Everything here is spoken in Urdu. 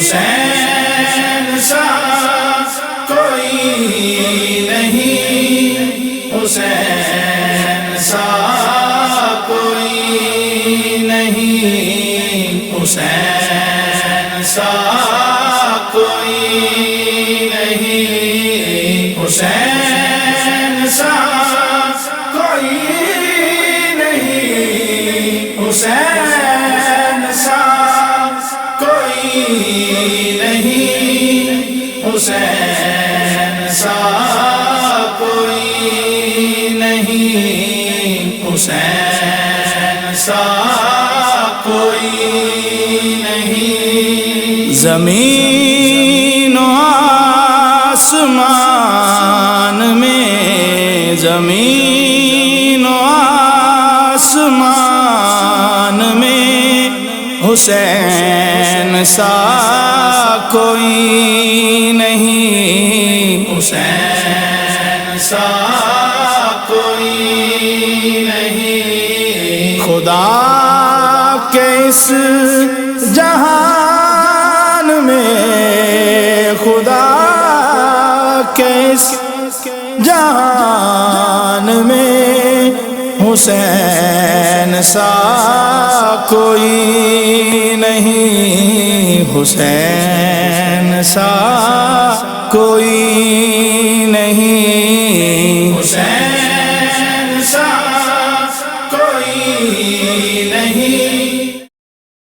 حسین سا کوئی نہیں، حسین سا کوئی نہیں، حسین سا کوئی نہیں، حسین سا کوئی نہیں، حسین سا کوئی نہیں، حسین سا کوئی نہیں، حسین سا کوئی نہیں۔ زمین و آسمان میں، زمین و آسمان میں حسین سا کوئی نہیں، حسین سا کوئی نہیں۔ خدا کے اس جہان میں، خدا کے اس جہان میں حسین سا کوئی نہیں، حسین سا کوئی نہیں۔